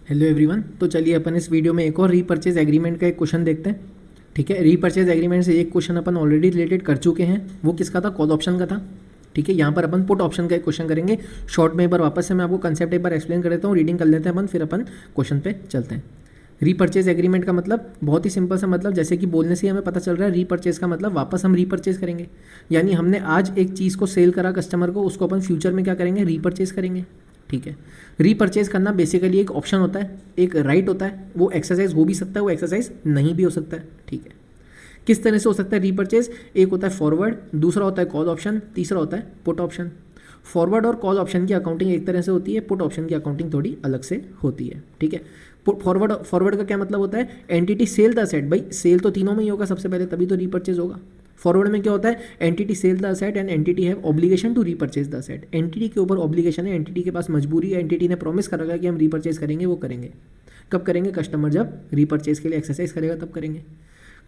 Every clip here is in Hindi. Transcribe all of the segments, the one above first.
Hello everyone. तो चलिए अपन इस वीडियो में एक और रीपर्चेज एग्रीमेंट का एक क्वेश्चन देखते हैं। ठीक है, रीपर्चेज एग्रीमेंट से एक क्वेश्चन अपन ऑलरेडी रिलेटेड कर चुके हैं। वो किसका था? कॉल ऑप्शन का था। ठीक है, यहाँ पर अपन पुट ऑप्शन का एक क्वेश्चन करेंगे। शॉर्ट में एक बार वापस से मैं आपको कंसेप्ट एक बार एक्सप्लेन कर देता हूँ, रीडिंग कर लेते हैं अपन, फिर अपन क्वेश्चन पे चलते हैं। रीपर्चेज एग्रीमेंट का मतलब बहुत ही सिंपल सा मतलब, जैसे कि बोलने से ही हमें पता चल रहा है, रीपर्चेज का मतलब वापस हम रीपर्चेज करेंगे। यानी हमने आज एक चीज़ को सेल करा कस्टमर को, उसको अपन फ्यूचर में क्या करेंगे? रीपर्चेज करेंगे। ठीक है, रीपर्चेज करना बेसिकली एक ऑप्शन होता है, एक राइट होता है। वो एक्सरसाइज हो भी सकता है, वो एक्सरसाइज नहीं भी हो सकता है। ठीक है, किस तरह से हो सकता है रीपर्चेज? एक होता है फॉरवर्ड, दूसरा होता है कॉल ऑप्शन, तीसरा होता है पुट ऑप्शन। फॉरवर्ड और कॉल ऑप्शन की अकाउंटिंग एक तरह से होती है, पुट ऑप्शन की अकाउंटिंग थोड़ी अलग से होती है। ठीक है, फॉरवर्ड का क्या मतलब होता है? Entity sell the asset. भाई सेल तो तीनों में ही होगा सबसे पहले, तभी तो रीपर्चेज होगा। फॉरवर्ड में क्या होता है? Entity sell the asset and entity have obligation to repurchase the asset. Entity के ऊपर ऑब्लिगेशन है, एंटिटी के पास मजबूरी है, एंटिटी ने प्रॉमिस कर रखा है कि हम रीपर्चेज करेंगे, वो करेंगे। कब करेंगे? कस्टमर जब रीपर्चेज के लिए एक्सरसाइज करेगा तब करेंगे।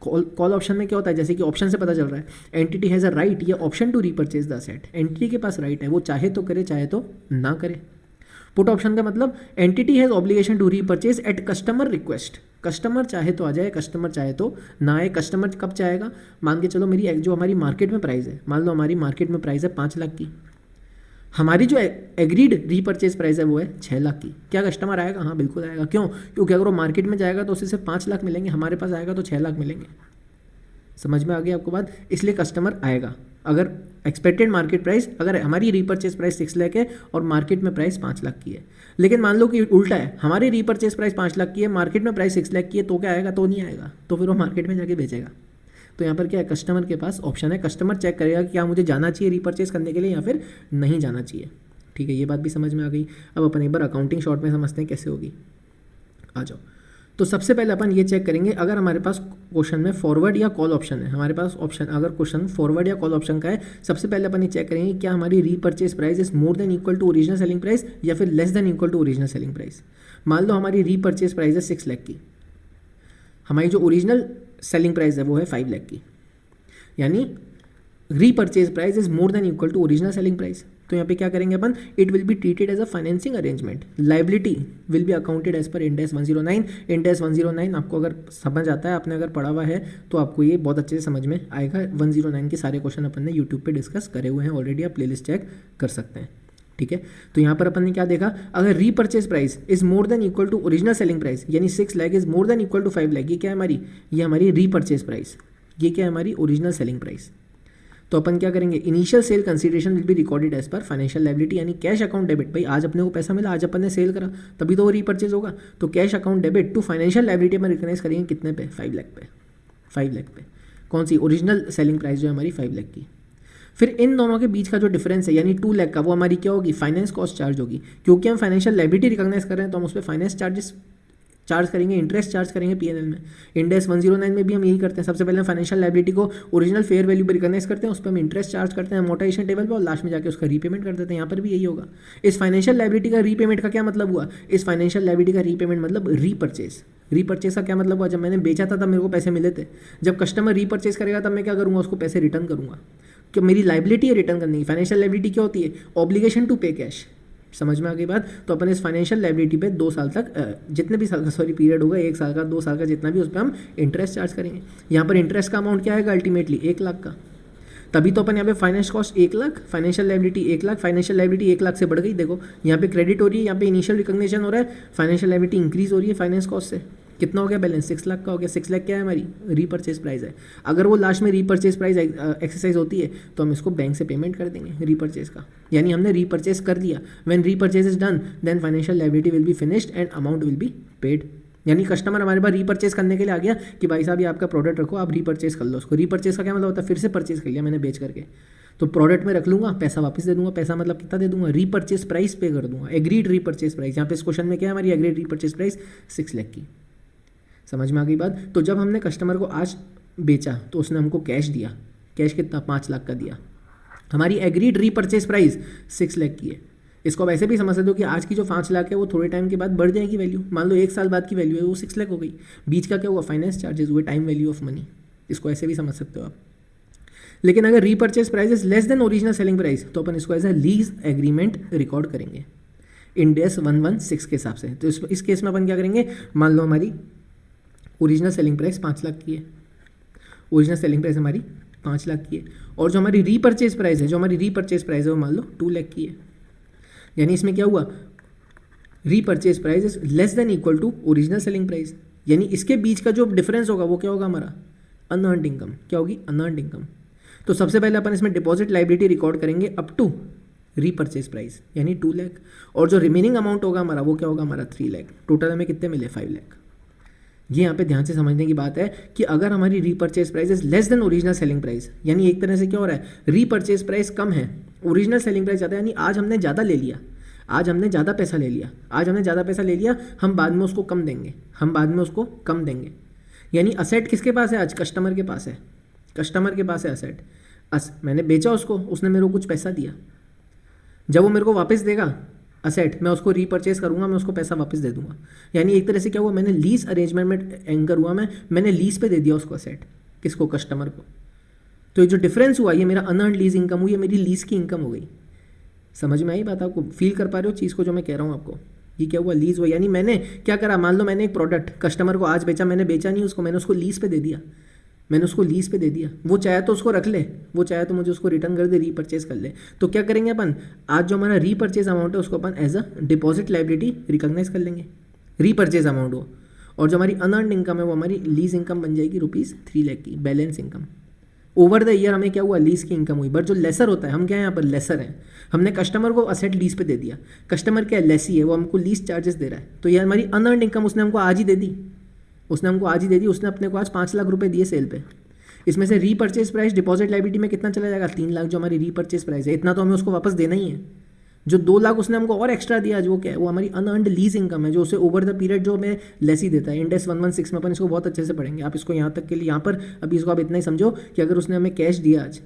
कॉल ऑप्शन में क्या होता है? जैसे कि ऑप्शन से पता चल रहा है, एंटिटी हैज़ अ राइट या option to repurchase the asset. Entity के पास राइट है, वो चाहे तो करे चाहे तो ना करे। पुट ऑप्शन का मतलब entity has obligation to repurchase at customer request. Customer चाहे तो आ जाए, कस्टमर चाहे तो ना आए। कस्टमर कब चाहेगा? मान के चलो मेरी जो हमारी मार्केट में प्राइस है, मान लो हमारी मार्केट में प्राइस है 5 लाख की, हमारी जो एग्रीड रीपर्चेज प्राइस है वो है 6 लाख की। क्या कस्टमर आएगा? हाँ बिल्कुल आएगा। क्यों? क्योंकि अगर वो मार्केट में जाएगा तो उसे सिर्फ 5 लाख मिलेंगे, हमारे पास आएगा तो 6 लाख मिलेंगे। समझ में आ गई आपको बात? इसलिए कस्टमर आएगा। अगर एक्सपेक्टेड मार्केट प्राइस, अगर हमारी रीपर्चेज प्राइस 6 लाख है और मार्केट में प्राइस 5 लाख की है, लेकिन मान लो कि उल्टा है, हमारी रीपर्चेज प्राइस 5 लाख की है, मार्केट में प्राइस 6 लाख की है, तो क्या आएगा? तो नहीं आएगा, तो फिर वो मार्केट में जाके बेचेगा। तो यहाँ पर क्या है? कस्टमर के पास ऑप्शन है, कस्टमर चेक करेगा कि क्या मुझे जाना चाहिए रीपर्चेज करने के लिए या फिर नहीं जाना चाहिए। ठीक है, ये बात भी समझ में आ गई। अब अपन एक बार अकाउंटिंग शॉर्ट में समझते हैं कैसे होगी। आ जाओ। तो सबसे पहले अपन ये चेक करेंगे, अगर हमारे पास क्वेश्चन में फॉरवर्ड या कॉल ऑप्शन है, हमारे पास ऑप्शन अगर क्वेश्चन फॉरवर्ड या कॉल ऑप्शन का है, सबसे पहले अपन ये चेक करेंगे क्या हमारी repurchase price is more than equal to original selling price या फिर less than equal to original selling price. मान लो हमारी रीपर्चेज प्राइस है 6 लाख की, हमारी जो ओरिजिनल सेलिंग प्राइस है वो है 5 लाख की, यानी repurchase price is more than equal to original selling price. तो यहाँ पे क्या करेंगे अपन? It will be treated as a financing arrangement, liability will be accounted as per Ind AS 109। Ind AS 109 आपको अगर समझ आता है, आपने अगर पढ़ा हुआ है तो आपको ये बहुत अच्छे से समझ में आएगा। 109 के सारे क्वेश्चन अपन ने यूट्यूब पे डिस्कस करे हुए हैं ऑलरेडी, आप प्लेलिस्ट चेक कर सकते हैं। ठीक है, तो यहाँ पर अपन ने क्या देखा? अगर repurchase price is more than equal to original selling price, यानी 6 lakh is more than equal to 5 lakh, ये क्या है हमारी? ये हमारी रीपर्चेज प्राइस। ये क्या है? हमारी ओरिजिनल सेलिंग प्राइस। तो अपन क्या करेंगे? Initial sale consideration will be recorded as per financial liability, यानी कैश अकाउंट डेबिट। भाई आज अपने को पैसा मिला, आज अपन ने सेल करा, तभी तो वो रीपर्चेज होगा। तो cash account debit to financial liability में रिकॉग्नाइज करेंगे कितने पे? 5 लाख पे। 5 लाख पे कौन सी? ओरिजिनल सेलिंग प्राइस जो है हमारी 5 लाख की। फिर इन दोनों के बीच का जो डिफरेंस है यानी 2 लाख का, वो हमारी क्या होगी? फाइनेंस कॉस्ट चार्ज होगी। क्योंकि हम फाइनेंशियल लायबिलिटी रिकॉग्नाइज कर रहे हैं तो हम उस पर फाइनेंस चार्जेस चार्ज करेंगे, इंटरेस्ट चार्ज करेंगे पीएनएल में। इंडेस 109 में भी हम यही करते हैं, सबसे पहले हम फाइनेंशियल लायबिलिटी को ओरिजिनल फेयर वैल्यू पर रिकॉग्नाइज करते हैं, उस पर हम इंटरेस्ट चार्ज करते हैं अमोर्टाइजेशन टेबल पर, और लास्ट में जाकर उसका रीपेमेंट कर देते हैं। यहाँ पर भी यही होगा। इस फाइनेंशियल लायबिलिटी का रीपेमेंट का क्या मतलब हुआ? इस फाइनेंशियल लायबिलिटी का रीपेमेंट मतलब रीपर्चेज। रीपर्चेज का क्या मतलब हुआ? जब मैंने बेचा था तब मेरे को पैसे मिले थे, जब कस्टमर रीपर्चेज करेगा तब मैं क्या करूँगा? उसको पैसे रिटर्न करूँगा, कि मेरी लायबिलिटी है रिटर्न करने की। फाइनेंशियल लायबिलिटी क्या होती है? ऑब्लिगेशन टू पे कैश। समझ में आ गई बात? तो अपन इस फाइनेंशियल लायबिलिटी पे 2 साल तक, जितने भी साल का पीरियड होगा, 1 साल का, 2 साल का, जितना भी, उस पर हम इंटरेस्ट चार्ज करेंगे। यहाँ पर इंटरेस्ट का अमाउंट क्या आएगा? अल्टीमेटली 1 लाख का। तभी तो अपन यहाँ पे finance cost 1 lakh, financial liability 1 lakh, financial liability 1 lakh से बढ़ गई। देखो यहाँ पे क्रेडिट हो रही है, यहाँ पे इनिशियल रिकॉग्निशन हो रहा है, फाइनेंशियल लायबिलिटी इंक्रीज हो रही है फाइनेंस कॉस्ट से। कितना हो गया बैलेंस? 6 लाख का हो गया। 6 लाख क्या है? हमारी रीपर्चेज प्राइस है। अगर वो लास्ट में रीपर्चेज प्राइस एक्सरसाइज होती है तो हम इसको बैंक से पेमेंट कर देंगे रीपर्चेज का, यानी हमने रीपर्चेज कर दिया। When repurchase is done then financial liability will be finished and amount will be paid. यानी कस्टमर हमारे पास रीपर्चेज करने के लिए आ गया कि भाई साहब ये आपका प्रोडक्ट रखो, आप रीपर्चेज कर लो उसको। रीपर्चेज का क्या मतलब होता है? फिर से परचेज कर लिया मैंने बेच करके, तो प्रोडक्ट में रख लूंगा, पैसा वापस दे दूंगा। पैसा मतलब कितना दे दूंगा? रीपर्चेज प्राइस पे कर दूंगा, एग्रीड रीपर्चेज प्राइस। यहाँ पे इस क्वेश्चन में क्या है? हमारी एग्रीड रीपर्चेज प्राइस 6 लाख की। समझ में आ गई बात? तो जब हमने कस्टमर को आज बेचा तो उसने हमको कैश दिया, कैश कितना? 5 लाख का दिया। हमारी एग्रीड रीपर्चेज प्राइस 6 लाख की है। इसको अब ऐसे भी समझ सकते हो कि आज की जो 5 लाख है वो थोड़े टाइम के बाद बढ़ जाएगी वैल्यू। मान लो 1 साल बाद की वैल्यू है वो 6 लाख हो गई, बीच का क्या हुआ? फाइनेंस चार्जेस हुए, टाइम वैल्यू ऑफ मनी। इसको ऐसे भी समझ सकते हो आप। लेकिन अगर repurchase price is less than original selling price तो अपन इसको as a lease agreement record करेंगे। इंड एस 116 के हिसाब से। तो इस केस में अपन क्या करेंगे, मान लो हमारी ओरिजिनल सेलिंग प्राइस 5 लाख की है, ओरिजिनल सेलिंग प्राइस हमारी 5 लाख की है, और जो हमारी रीपरचेज प्राइस है, वो मान लो 2 लाख की है। यानी इसमें क्या हुआ, repurchase price is less than equal to original selling price, यानी इसके बीच का जो डिफरेंस होगा वो क्या होगा, हमारा अनअर्न्ड इनकम। क्या होगी, अनअर्न्ड इनकम। तो सबसे पहले अपन इसमें डिपॉजिट लायबिलिटी रिकॉर्ड करेंगे अप टू रीपरचेज प्राइस यानी 2 लाख, और जो रिमेनिंग अमाउंट होगा हमारा वो क्या होगा, हमारा 3 लाख। टोटल हमें कितने मिले, 5 लाख। ये यहाँ पे ध्यान से समझने की बात है कि अगर हमारी repurchase price is less than original selling price, यानी एक तरह से क्या हो रहा है, रीपरचेज प्राइस कम है, ओरिजिनल सेलिंग प्राइस ज़्यादा है, यानी आज हमने ज़्यादा ले लिया, आज हमने ज़्यादा पैसा ले लिया, हम बाद में उसको कम देंगे, यानी असेट किसके पास है आज, कस्टमर के पास है असेट। मैंने बेचा उसको, उसने मेरे को कुछ पैसा दिया, जब वो मेरे को वापस देगा असेट, मैं उसको रीपरचेज करूंगा, मैं उसको पैसा वापस दे दूंगा। यानी एक तरह से क्या हुआ, मैंने लीज अरेंजमेंट में एंकर हुआ, मैंने लीज पे दे दिया उसको असेट, किसको, कस्टमर को। तो ये जो डिफरेंस हुआ, ये मेरा अनअर्न्ड लीज इनकम हुई, ये मेरी लीज की इनकम हो गई। समझ में आई बात आपको, फील कर पा रहे हो चीज़ को जो मैं कह रहा हूँ आपको। ये क्या हुआ, लीज हुआ, यानी मैंने क्या करा, मान लो मैंने एक प्रोडक्ट कस्टमर को आज बेचा, मैंने बेचा नहीं उसको, मैंने उसको लीज पे दे दिया, वो चाहे तो उसको रख ले, वो चाहे तो मुझे उसको रिटर्न कर दे, रीपरचेज कर ले। तो क्या करेंगे अपन, आज जो हमारा रीपरचेज अमाउंट है उसको अपन as a deposit liability recognise कर लेंगे, रीपरचेज अमाउंट हो, और जो हमारी अनअर्न्ड इनकम है वो हमारी लीज इनकम बन जाएगी ₹3 लाख की, balance income. Over the year हमें क्या हुआ, लीज की इनकम हुई, बट जो लेसर होता है, हम क्या है यहाँ पर लेसर हैं, हमने कस्टमर को असेट लीज पे दे दिया, कस्टमर क्या है, लेसी है, वो हमको लीज चार्जेस दे रहा है, तो ये हमारी अनअर्न्ड इनकम उसने हमको आज ही दे दी, उसने अपने को आज 5 लाख रुपए दिए सेल पे। इसमें से रीपरचेज प्राइस डिपॉजिट लायबिलिटी में कितना चला जाएगा, 3 लाख, जो हमारी रीपरचेज प्राइस है, इतना तो हमें उसको वापस देना ही है। जो 2 लाख उसने हमको और एक्स्ट्रा दिया आज, वो क्या है, वो हमारी अनअर्न्ड लीज इनकम है, जो उसे ओवर द पीरियड जो हमें लेसी देता है। इंड एस 116 में अपन इसको बहुत अच्छे से पढ़ेंगे, आप इसको यहाँ तक के लिए, यहाँ पर अभी इसको आप इतना ही समझो कि अगर उसने हमें कैश दिया आज,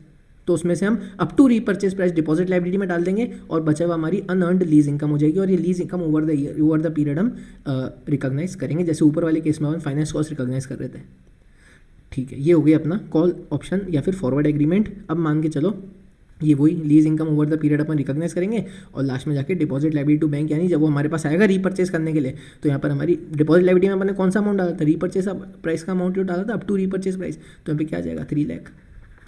तो उसमें से हम up to repurchase price deposit liability में डाल देंगे, और बचा हुआ हमारी अनअर्न्ड लीज इनकम हो जाएगी, और ये lease income over the period हम रिकॉग्नाइज करेंगे, जैसे ऊपर वाले केस में हम फाइनेंस कॉस्ट रिकॉग्नाइज कर रहे थे। ठीक है, ये हो गया अपना कॉल ऑप्शन या फिर फॉरवर्ड एग्रीमेंट। अब मान के चलो ये वही lease income over the period अपन रिकॉग्नाइज करेंगे, और लास्ट में जाके डिपॉजिट लायबिलिटी टू बैंक, यानी जब वो हमारे पास आएगा रीपरचेज करने के लिए, तो यहाँ पर हमारी डिपॉजिट लायबिलिटी में अपने कौन सा अमाउंट डाला था, रीपरचेज प्राइस का अमाउंट जो डाला था अप टू रीपरचेज प्राइस, तो यहाँ पे क्या आ जाएगा, 3 लाख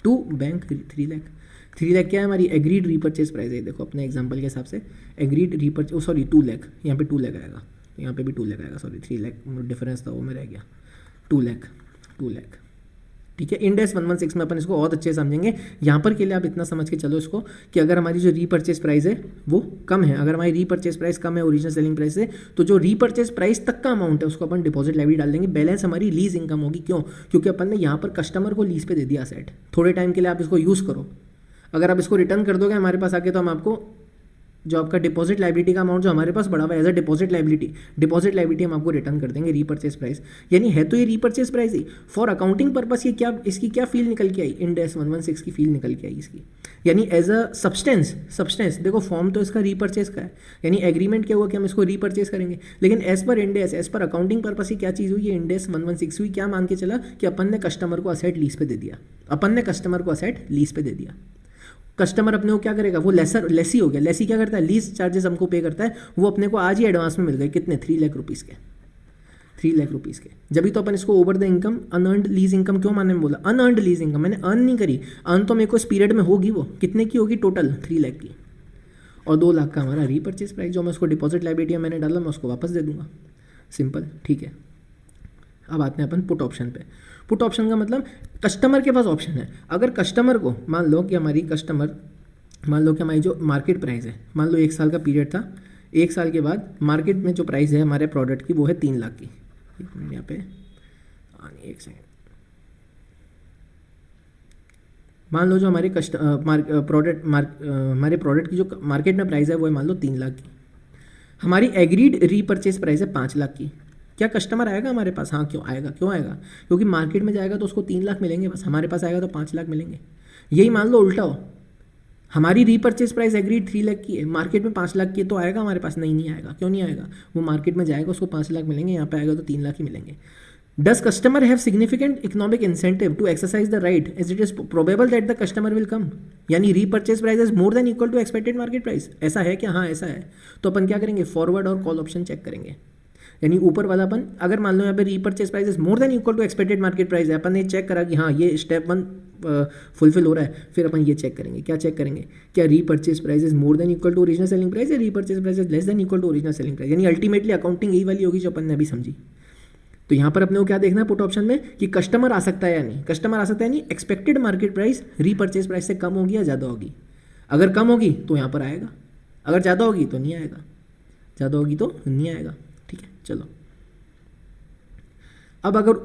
टू बैंक, 3 लाख क्या है हमारी एग्रीड रीपरचेज प्राइस है। देखो अपने एग्जांपल के हिसाब से एग्रीड रीपरचेज, सॉरी 2 लाख, यहाँ पे 2 लाख आएगा, यहाँ पे भी 2 लाख आएगा, सॉरी 3 लाख डिफरेंस था वो में रह गया, 2 लाख। ठीक है, इंड एस 116 में अपन इसको और अच्छे से समझेंगे। यहाँ पर के लिए आप इतना समझ के चलो इसको कि अगर हमारी जो रीपरचेज प्राइस है वो कम है, अगर हमारी रीपरचेज प्राइस कम है ओरिजिनल सेलिंग प्राइस से, तो जो रीपरचेज प्राइस तक का अमाउंट है उसको अपन डिपॉजिट लायबिलिटी डाल देंगे, बैलेंस हमारी लीज इनकम होगी। क्यों, क्योंकि अपन ने यहाँ पर कस्टमर को लीज पे दे दिया सेट, थोड़े टाइम के लिए आप इसको यूज़ करो, अगर आप इसको रिटर्न कर दोगे हमारे पास आके, तो हम आपको जो आपका डिपॉजिट लायबिलिटी का अमाउंट जो हमारे पास बढ़ा हुआ है एज अ डिपॉजिट लायबिलिटी हम आपको रिटर्न कर देंगे रीपरचेज प्राइस। यानी है तो ये repurchase price he, for accounting purpose ये क्या, इसकी क्या फील निकल के आई, इंड एस 116 की फील निकल के आई इसकी। यानी एज अ सब्सटेंस देखो फॉर्म तो इसका रीपरचेज का है, यानी एग्रीमेंट क्या हुआ कि हम इसको रीपरचेज करेंगे, लेकिन एज पर इंड एस पर अकाउंटिंग पर्पस ही क्या चीज़ हुई, ये इंड एस 116 हुई। क्या मान के चला कि अपन ने कस्टमर को असेट लीज पे दे दिया, कस्टमर अपने को क्या करेगा, वो लेसी हो गया। लेसी क्या करता है, लीज चार्जेस हमको पे करता है, वो अपने को आज ही एडवांस में मिल गए, कितने, 3 लाख रुपीज़ के, 3 लाख रुपीज़ के। जब तो अपन इसको over the income unearned lease income क्यों मानने में बोला, अनअर्न्ड लीज इनकम मैंने अर्न नहीं करी, अर्न तो मेरे को इस पीरियड में होगी, वो कितने की होगी, टोटल 3 लाख की, और 2 लाख का हमारा रीपरचेज प्राइस, जो मैं उसको डिपॉजिट लायबिलिटी में मैंने डाला मैं उसको वापस दे दूंगा, सिंपल। ठीक है, अब आते हैं अपन पुट ऑप्शन पे। पुट ऑप्शन का मतलब कस्टमर के पास ऑप्शन है, अगर कस्टमर को मान लो कि हमारी जो मार्केट प्राइस है, मान लो 1 साल का पीरियड था, 1 साल के बाद मार्केट में जो प्राइस है हमारे प्रोडक्ट की वो है 3 लाख की। एक मिनट यहाँ पे, एक सेकेंड, मान लो जो हमारे हमारे प्रोडक्ट की जो मार्केट में प्राइस है वो है मान लो 3 लाख की, हमारी एग्रीड रीपरचेज प्राइस है 5 लाख की। क्या कस्टमर आएगा हमारे पास, हाँ क्यों आएगा, क्योंकि मार्केट में जाएगा तो उसको 3 लाख मिलेंगे बस, हमारे पास आएगा तो 5 लाख मिलेंगे। यही मान लो उल्टा हो, हमारी रीपरचेज प्राइस एग्रीड 3 लाख की है, मार्केट में 5 लाख की है, तो आएगा हमारे पास, नहीं आएगा। क्यों नहीं आएगा, वो मार्केट में जाएगा उसको 5 लाख मिलेंगे, यहाँ पे आएगा तो 3 लाख ही मिलेंगे। Does customer have significant economic incentive to exercise the right as it is probable that the customer will come? यानी repurchase price is more than equal to expected market price, ऐसा है क्या? हाँ ऐसा है। तो अपन क्या करेंगे, फॉरवर्ड और कॉल ऑप्शन चेक करेंगे। यानी ऊपर वाला अपन अगर मान लो यहाँ पे repurchase price is more than equal to expected market price है, अपन ने चेक करा कि हाँ ये स्टेप 1 फुलफिल हो रहा है, फिर अपन ये चेक करेंगे। क्या चेक करेंगे? क्या repurchase price is more than equal to original selling price या repurchase price is less than equal to original selling price. यानी अल्टीमेटली अकाउंटिंग यही वाली होगी जो अपन ने अभी समझी। तो यहाँ पर अपने को क्या देखना है पुट ऑप्शन में कि कस्टमर आ सकता है या नहीं। कस्टमर आ सकता है नहीं, expected market price repurchase price से कम होगी या ज़्यादा होगी। अगर कम होगी तो यहाँ पर आएगा, अगर ज़्यादा होगी तो नहीं आएगा, ज़्यादा होगी तो नहीं आएगा। ठीक है, चलो अब अगर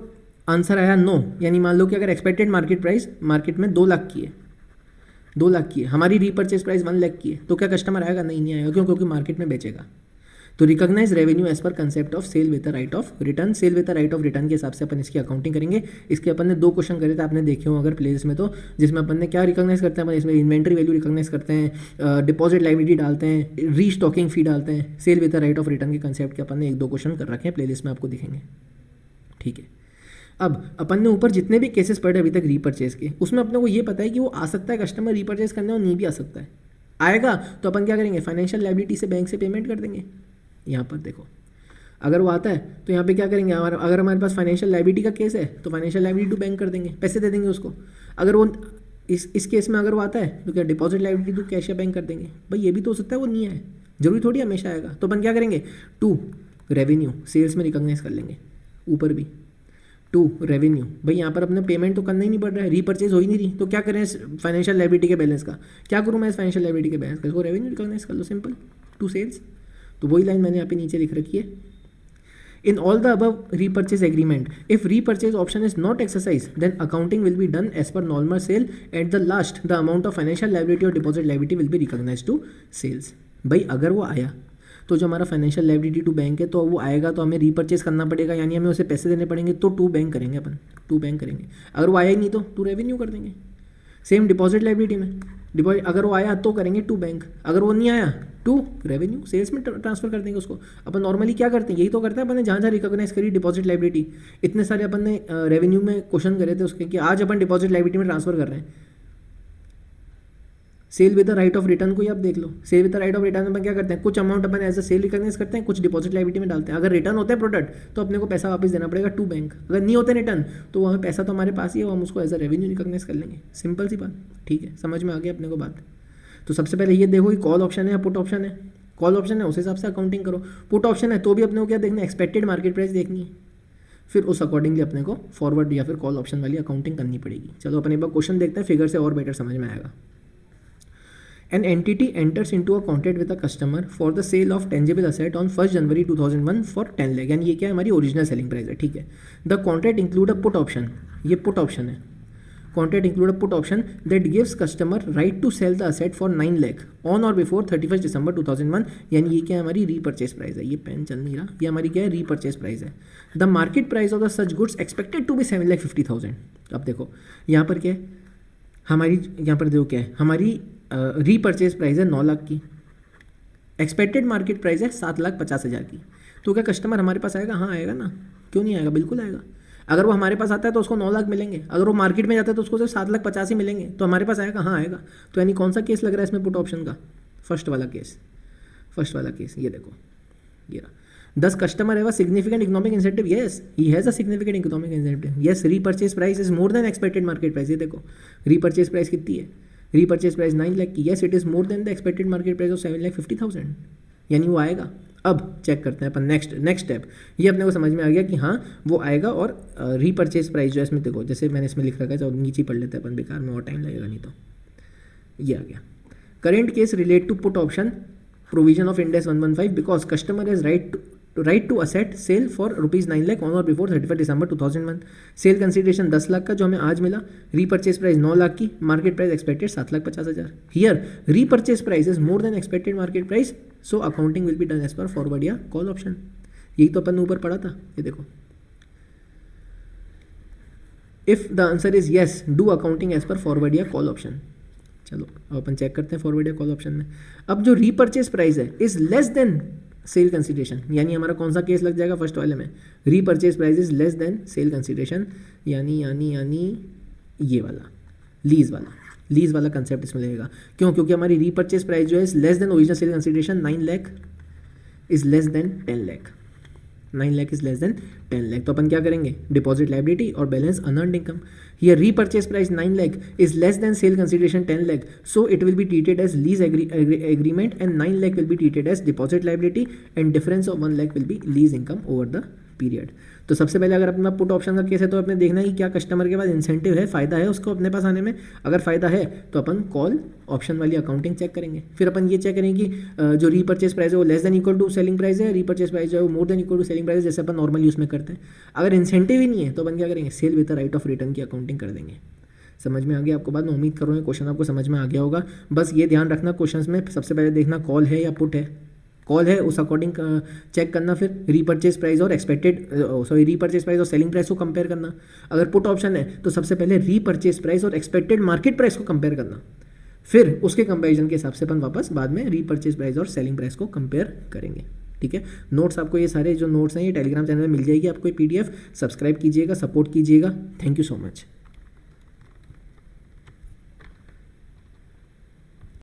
आंसर आया नो, यानी मान लो कि अगर एक्सपेक्टेड मार्केट प्राइस मार्केट में 2 लाख की है, 2 लाख की है, हमारी रीपर्चेज प्राइस 1 लाख की है, तो क्या कस्टमर आएगा? नहीं आएगा। क्यों? क्योंकि मार्केट में बेचेगा। तो recognise revenue as per concept of sale with the right of return. Sale with the right of return के हिसाब से अपन इसकी अकाउंटिंग करेंगे। इसके अपन ने 2 क्वेश्चन करे थे, आपने देखे हो अगर प्लेलिस्ट में, तो जिसमें अपन ने क्या रिकॉग्नाइज करते हैं, अपन इसमें इन्वेंट्री वैल्यू रिकॉग्नाइज करते हैं, डिपॉजिट लायबिलिटी डालते हैं, रीस्टॉकिंग फी डालते हैं। Sale with the right of return के कंसेप्ट के अपन ने 1-2 क्वेश्चन कर रखे हैं, प्लेलिस्ट में आपको दिखेंगे। ठीक है, अब अपन ने ऊपर जितने भी केसेस पढ़े अभी तक रीपर्चेज के, उसमें अपने को ये पता है कि वो आ सकता है कस्टमर रीपर्चेज करने और नहीं भी आ सकता है। आएगा तो अपन क्या करेंगे, फाइनेंशियल लायबिलिटी से बैंक से पेमेंट कर देंगे। यहाँ पर देखो अगर वो आता है तो यहाँ पे क्या करेंगे, अगर हमारे पास फाइनेंशियल लायबिलिटी का केस है तो फाइनेंशियल लायबिलिटी टू बैंक कर देंगे, पैसे दे देंगे उसको। अगर वो इस केस में अगर वो आता है तो क्या डिपॉजिट लायबिलिटी टू कैश या बैंक कर देंगे। भाई ये भी तो हो सकता है वो नहीं आए, जरूरी थोड़ी हमेशा आएगा। तो अपन क्या करेंगे, टू रेवेन्यू सेल्स में रिकॉग्नाइज कर लेंगे, ऊपर भी टू रेवेन्यू। भाई यहाँ पर अपने पेमेंट तो करना ही नहीं पड़ रहा है, रीपर्चेज हो ही नहीं रही, तो क्या करें फाइनेंशियल लायबिलिटी के बैलेंस का, क्या करूँ मैं इस फाइनेंशियल लायबिलिटी के बैलेंस का, इसको रेवेन्यू रिकॉग्नाइज कर लो, सिंपल, टू सेल्स। तो वही लाइन मैंने यहाँ पे नीचे लिख रखी है। In all the above repurchase agreement, if repurchase option is not exercise then accounting will be done as per normal sale. At the last the amount of financial liability और deposit liability will be recognise to sales. भाई अगर वो आया तो जो हमारा फाइनेंशियल लायबिलिटी टू बैंक है तो वो आएगा तो हमें रीपर्चेज करना पड़ेगा, यानी हमें उसे पैसे देने पड़ेंगे, तो टू बैंक करेंगे अपन, टू बैंक करेंगे। अगर वो आया ही नहीं तो टू रेवेन्यू कर देंगे। सेम डिपॉजिट लायबिलिटी में, डिपॉजिट अगर वो आया तो करेंगे टू बैंक, अगर वो नहीं आया टू रेवेन्यू सेल्स में ट्रांसफर कर देंगे उसको। अपन नॉर्मली क्या करते हैं, यही तो करते हैं अपन ने, जहाँ जहाँ रिकॉग्नाइज करी डिपॉजिट लायबिलिटी, इतने सारे अपन ने रेवेन्यू में क्वेश्चन करे थे उसके कि आज अपन डिपॉजिट लायबिलिटी में ट्रांसफर कर रहे हैं। Sale with the right of return को ही आप देख लो, sale with the right of return में अपन क्या करते हैं, कुछ अमाउंट अपन एज अ सेल रिकॉग्नाइज करते हैं, कुछ डिपॉजिट लायबिलिटी में डालते हैं। अगर रिटर्न होता है प्रोडक्ट तो अपने को पैसा वापस देना पड़ेगा टू बैंक, अगर नहीं होते रिटर्न तो वहाँ पैसा तो हमारे पास ही है, वो हम उसको एज अ रेवेन्यू रिकॉग्नाइज कर लेंगे। सिंपल सी बात, ठीक है, समझ में आ गया अपने को बात। तो सबसे पहले ये देखो कि कॉल ऑप्शन है या पुट ऑप्शन है। कॉल ऑप्शन है उस हिसाब से अकाउंटिंग करो, पुट ऑप्शन है तो भी अपने को क्या देखना है, एक्सपेक्टेड मार्केट प्राइस देखनी है, फिर उस अकॉर्डिंगली अपने को फॉरवर्ड या फिर कॉल ऑप्शन वाली अकाउंटिंग करनी पड़ेगी। चलो अपन एक बार क्वेश्चन देखते हैं, फिगर से और बेटर समझ में आएगा। An entity enters into a contract with a customer for the sale of tangible asset on 1st January 2001 for 10 lakh, यानी ये क्या है, हमारी ओरिजिनल सेलिंग प्राइस है। ठीक है, the contract include a put option, ये पुट ऑप्शन है। Contract include a put option that gives customer right to sell the asset for 9 lakh on और बिफोर 31 दिसंबर 2001, यानी ये क्या है, हमारी रीपर्चेज प्राइस है। ये पेन चल नहीं रहा, ये हमारी क्या है, रीपर्चेज प्राइस है। The market price of the such goods expected to be 7,50,000। अब देखो यहाँ पर क्या है, हमारी यहाँ पर देखो क्या है, हमारी रीपर्चेज प्राइस है 9 लाख की, एक्सपेक्टेड मार्केट प्राइस है 7,50,000 की। तो क्या कस्टमर हमारे पास आएगा? हाँ आएगा ना, क्यों नहीं आएगा, बिल्कुल आएगा। अगर वो हमारे पास आता है तो उसको 9 लाख मिलेंगे, अगर वो मार्केट में जाता है तो उसको सिर्फ 7,50,000 ही मिलेंगे, तो हमारे पास आएगा? हाँ आएगा। तो यानी कौन सा केस लग रहा है इसमें पुट ऑप्शन का? फर्स्ट वाला केस, फर्स्ट वाला केस। ये देखो ये रहा, दस customer have a significant economic incentive, yes he has a significant economic incentive, yes repurchase price is more than expected market price. ये देखो रीपर्चेज प्राइस कितनी है, रीपर्चेज प्राइस 9 लाख की, yes it is more than the expected market price of 7,50,000, यानी वो आएगा। अब चेक करते हैं अपन नेक्स्ट स्टेप। ये अपने को समझ में आ गया कि हाँ वो आएगा, और रीपर्चेज प्राइस जो है इसमें देखो, जैसे मैंने इसमें लिख रखा है, तो नीचे पढ़ लेते हैं अपन, बेकार में और टाइम लगेगा नहीं। तो ये आ गया। Current case relate to put option provision of Ind 115 because customer is right to asset sale for ₹9 lakh on और before 31 December 2001। Sale consideration 10 lakh का जो हमें आज मिला, रीपर्चेज प्राइस 9 लाख की, market price expected 7,50,000। Here repurchase price is more than expected market price, so accounting will be done as per forward या कॉल ऑप्शन। यही तो अपन ने ऊपर पढ़ा था, ये देखो। If the answer is yes, do accounting as per forward या कॉल ऑप्शन। चलो अब अपन चेक करते हैं फॉरवर्ड या कॉल ऑप्शन में। अब जो रीपर्चेज प्राइस है is less than sale consideration, यानी हमारा कौन सा केस लग जाएगा फर्स्ट वाले में, repurchase price is less than sale consideration, यानी यानी यानी ये वाला लीज वाला कंसेप्ट इसमें लगेगा। क्यों? क्योंकि हमारी रीपरचेज प्राइस जो है less than original sale consideration 9 lakh is less than 10 lakh, 9 lakh is less than 10 lakh. तो अपन क्या करेंगे, डिपॉजिट लाइबिलिटी और balance unearned income. Here repurchase price 9 lakh is less than sale consideration 10 lakh, so it will be treated as lease agreement and 9 lakh will be treated as deposit liability and difference of 1 lakh will be lease income over the period. तो सबसे पहले अगर अपना पुट ऑप्शन का केस है तो अपने देखना है कि क्या कस्टमर के पास इंसेंटिव है, फायदा है उसको अपने पास आने में। अगर फायदा है तो अपन कॉल ऑप्शन वाली अकाउंटिंग चेक करेंगे। फिर अपन ये चेक करेंगे कि जो रीपरचेज प्राइस है वो less than equal to selling price है, रीपरचेज प्राइस जो है वो more than equal to selling price, जैसे अपन नॉर्मल यूज़ में करते हैं। अगर इंसेंटिव ही नहीं है तो अपन क्या करेंगे, sale with right of return की अकाउंटिंग कर देंगे। समझ में आ गया आपको बात? मैं उम्मीद कर रहा हूँ क्वेश्चन आपको समझ में आ गया होगा। बस ये ध्यान रखना क्वेश्चंस में सबसे पहले देखना कॉल है या पुट है। कॉल है उस अकॉर्डिंग चेक करना, फिर रीपरचेज प्राइस और रीपरचेज प्राइस और सेलिंग प्राइस को कंपेयर करना। अगर पुट ऑप्शन है तो सबसे पहले रीपरचेज प्राइस और एक्सपेक्टेड मार्केट प्राइस को कंपेयर करना, फिर उसके कंपैरिजन के हिसाब से अपन वापस बाद में रीपरचेज प्राइस और सेलिंग प्राइस को कंपेयर करेंगे। ठीक है, नोट्स आपको ये सारे जो नोट्स हैं ये टेलीग्राम चैनल में मिल जाएगी आपको, PDF सब्सक्राइब कीजिएगा, सपोर्ट कीजिएगा। Thank you so much.